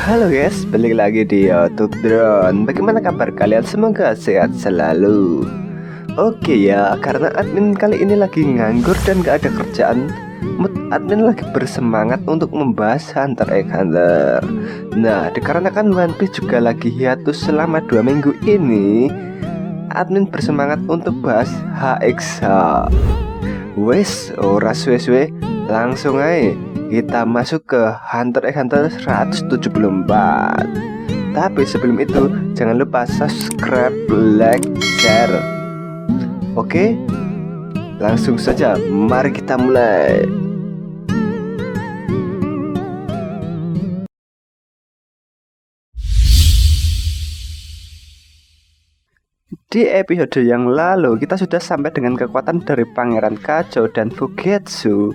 Halo guys, balik lagi di YouTube Drone. Bagaimana kabar kalian? Semoga sehat selalu. Oke ya, karena admin kali ini lagi nganggur dan gak ada kerjaan, mood admin lagi bersemangat untuk membahas Hunter x Hunter. Nah, dikarenakan One Piece juga lagi hiatus selama 2 minggu ini, admin bersemangat untuk bahas HXH. Wes, ora suwe-suwe, langsung aja kita masuk ke Hunter x Hunter 174. Tapi sebelum itu jangan lupa subscribe, like, share. Oke, langsung saja mari kita mulai. Di episode yang lalu kita sudah sampai dengan kekuatan dari Pangeran Kachou dan Fugetsu.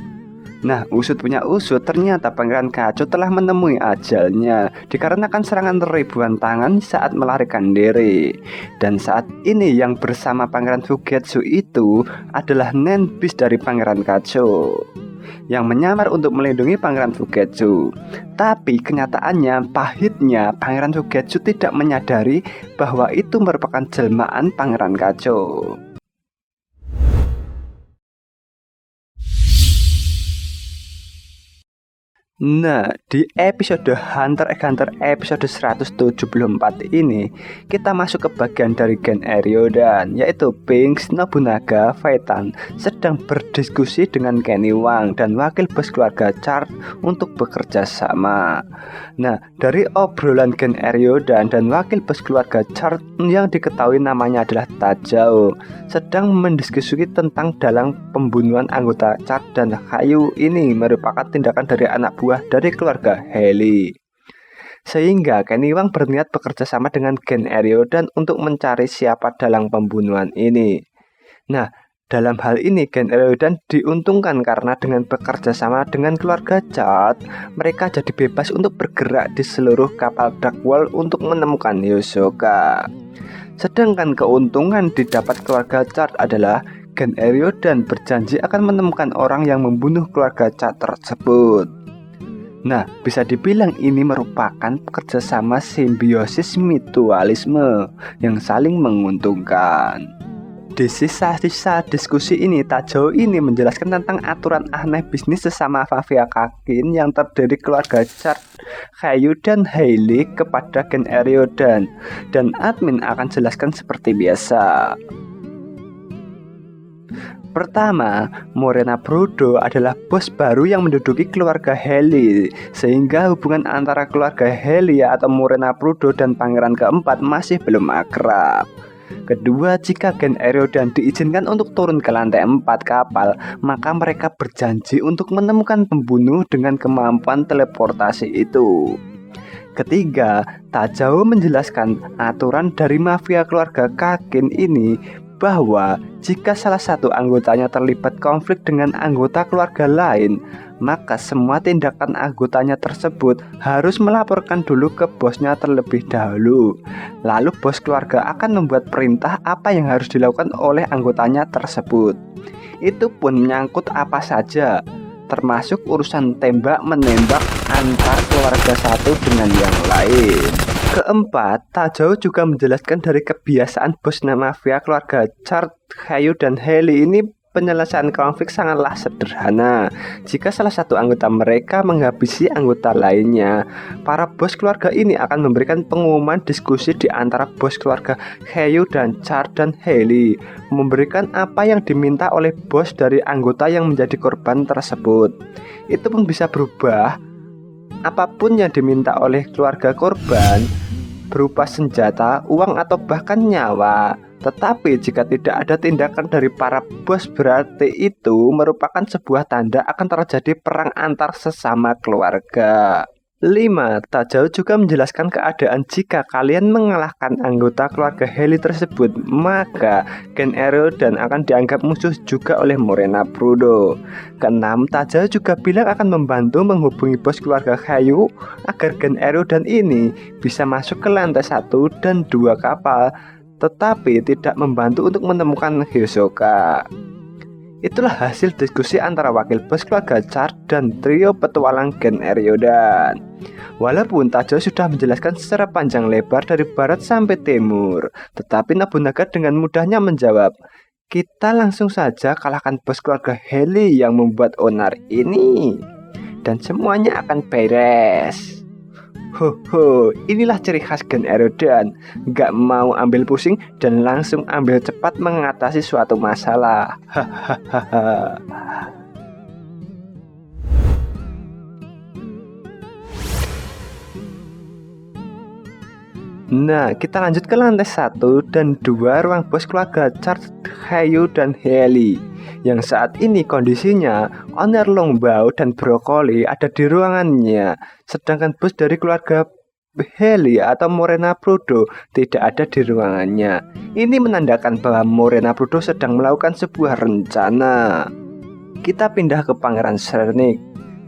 Nah, usut punya usut, ternyata Pangeran Kachou telah menemui ajalnya dikarenakan serangan ribuan tangan saat melarikan diri. Dan saat ini yang bersama Pangeran Fugetsu itu adalah Nenbis dari Pangeran Kachou yang menyamar untuk melindungi Pangeran Fugetsu. Tapi kenyataannya pahitnya Pangeran Fugetsu tidak menyadari bahwa itu merupakan jelmaan Pangeran Kachou. Nah, di episode Hunter x Hunter episode 174 ini kita masuk ke bagian dari Gen Eryodan, yaitu Binks, Nobunaga, Veitan sedang berdiskusi dengan Kenny Wang dan wakil bos keluarga Chart untuk bekerja sama. Nah, dari obrolan Gen Eryodan dan wakil bos keluarga Chart yang diketahui namanya adalah Tajao sedang mendiskusi tentang dalang pembunuhan anggota Chart dan Hayu ini merupakan tindakan dari anak buah dari keluarga Heli. Sehingga Kenny Wang berniat bekerja sama dengan Gen Eryodan untuk mencari siapa dalang pembunuhan ini. Nah, dalam hal ini Gen Eryodan diuntungkan karena dengan bekerja sama dengan keluarga Chart, mereka jadi bebas untuk bergerak di seluruh kapal Dark World untuk menemukan Hisoka. Sedangkan keuntungan didapat keluarga Chart adalah Gen Eryodan berjanji akan menemukan orang yang membunuh keluarga Chart tersebut. Nah, bisa dibilang ini merupakan kerjasama simbiosis mutualisme yang saling menguntungkan. Di sisa-sisa diskusi ini, Tajao ini menjelaskan tentang aturan aneh bisnis sesama Mafia Kakin yang terdiri keluarga Chart, Hayu, dan Hailey kepada Gen Eryodan. Dan admin akan jelaskan seperti biasa. Pertama, Morena Brudo adalah bos baru yang menduduki keluarga Heli, sehingga hubungan antara keluarga Heli atau Morena Brudo dan pangeran keempat masih belum akrab. Kedua, jika Gen Eryodan diizinkan untuk turun ke lantai 4 kapal, maka mereka berjanji untuk menemukan pembunuh dengan kemampuan teleportasi itu. Ketiga, Tajao menjelaskan aturan dari mafia keluarga Kakin ini bahwa jika salah satu anggotanya terlibat konflik dengan anggota keluarga lain, maka semua tindakan anggotanya tersebut harus melaporkan dulu ke bosnya terlebih dahulu. Lalu bos keluarga akan membuat perintah apa yang harus dilakukan oleh anggotanya tersebut. Itu pun menyangkut apa saja, termasuk urusan tembak-menembak antar keluarga satu dengan yang lain. Keempat, Tajao juga menjelaskan dari kebiasaan bos mafia keluarga Chart, Hayu, dan Heli ini penyelesaian konflik sangatlah sederhana. Jika salah satu anggota mereka menghabisi anggota lainnya, para bos keluarga ini akan memberikan pengumuman diskusi di antara bos keluarga Hayu dan Chart dan Heli, memberikan apa yang diminta oleh bos dari anggota yang menjadi korban tersebut. Itu pun bisa berubah. Apapun yang diminta oleh keluarga korban berupa senjata, uang, atau bahkan nyawa. Tetapi jika tidak ada tindakan dari para bos, berarti itu merupakan sebuah tanda akan terjadi perang antar sesama keluarga. 5. Tajao juga menjelaskan keadaan jika kalian mengalahkan anggota keluarga Heli tersebut, maka Gen Eryodan akan dianggap musuh juga oleh Morena Brudo. Ke-6, Tajao juga bilang akan membantu menghubungi bos keluarga Hayu agar Gen Eryodan ini bisa masuk ke lantai 1 dan 2 kapal, tetapi tidak membantu untuk menemukan Hisoka. Itulah hasil diskusi antara wakil bos keluarga Char dan trio petualang Gen Eriodan. Walaupun Tajo sudah menjelaskan secara panjang lebar dari barat sampai timur, tetapi Nobunaga dengan mudahnya menjawab, "Kita langsung saja kalahkan bos keluarga Heli yang membuat onar ini, dan semuanya akan beres." Ho, inilah ciri khas Gen Eriodan, gak mau ambil pusing dan langsung ambil cepat mengatasi suatu masalah. Hahaha. Nah, kita lanjut ke lantai 1 dan 2 ruang bos keluarga Char, Hayu, dan Heli. Yang saat ini kondisinya owner Longbao dan Brokoli ada di ruangannya, sedangkan bos dari keluarga Heli atau Morena Prudo tidak ada di ruangannya. Ini menandakan bahwa Morena Prudo sedang melakukan sebuah rencana. Kita pindah ke Pangeran Serenik.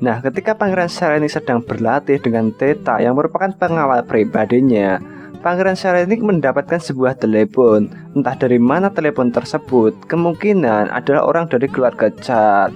Nah, ketika Pangeran Serenik sedang berlatih dengan Theta yang merupakan pengawal pribadinya, Pangeran Serenik mendapatkan sebuah telepon. Entah dari mana telepon tersebut, kemungkinan adalah orang dari keluarga Char.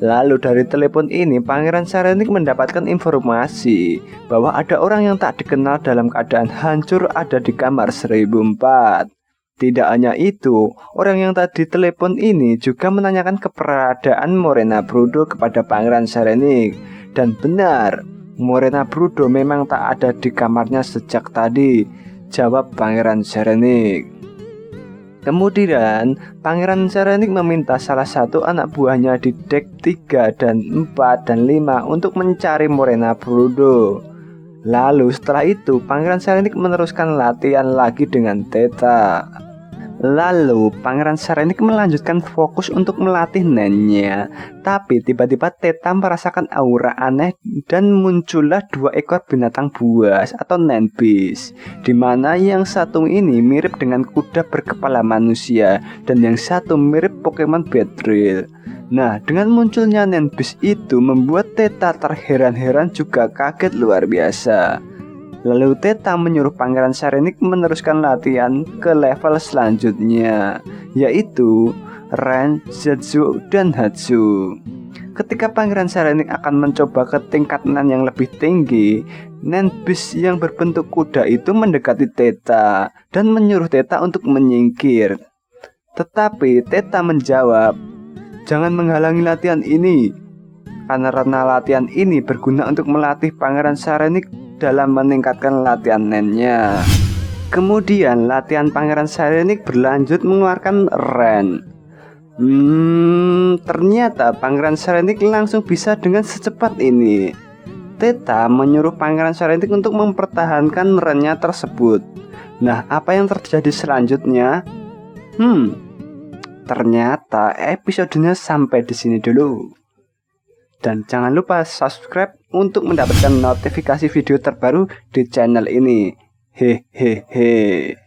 Lalu dari telepon ini Pangeran Serenik mendapatkan informasi bahwa ada orang yang tak dikenal dalam keadaan hancur ada di kamar 1004. Tidak hanya itu, orang yang tadi telepon ini juga menanyakan keberadaan Morena Prudo kepada Pangeran Serenik. Dan benar, Morena Prudo memang tak ada di kamarnya sejak tadi, jawab Pangeran Serenik. Kemudian Pangeran Serenik meminta salah satu anak buahnya di dek 3 dan 4 dan 5 untuk mencari Morena Prudo. Lalu setelah itu Pangeran Serenik meneruskan latihan lagi dengan Theta. Lalu Pangeran Serenik melanjutkan fokus untuk melatih nennya. Tapi tiba-tiba Theta merasakan aura aneh dan muncullah 2 ekor binatang buas atau Nenbis, di mana yang satu ini mirip dengan kuda berkepala manusia dan yang satu mirip Pokemon Beedrill. Nah, dengan munculnya Nenbis itu membuat Theta terheran-heran juga kaget luar biasa. Lalu Theta menyuruh Pangeran Serenik meneruskan latihan ke level selanjutnya, yaitu Ren, Zetsu, dan Hatsu. Ketika Pangeran Serenik akan mencoba ke tingkat Nen yang lebih tinggi, Nenbis yang berbentuk kuda itu mendekati Theta dan menyuruh Theta untuk menyingkir. Tetapi Theta menjawab, "Jangan menghalangi latihan ini, karena latihan ini berguna untuk melatih Pangeran Serenik dalam meningkatkan latihan nennya." Kemudian latihan Pangeran Serenik berlanjut mengeluarkan Ren. Ternyata Pangeran Serenik langsung bisa dengan secepat ini. Theta menyuruh Pangeran Serenik untuk mempertahankan Rennya tersebut. Nah, apa yang terjadi selanjutnya? Ternyata episodenya sampai di sini dulu. Dan jangan lupa subscribe untuk mendapatkan notifikasi video terbaru di channel ini. Hehehe.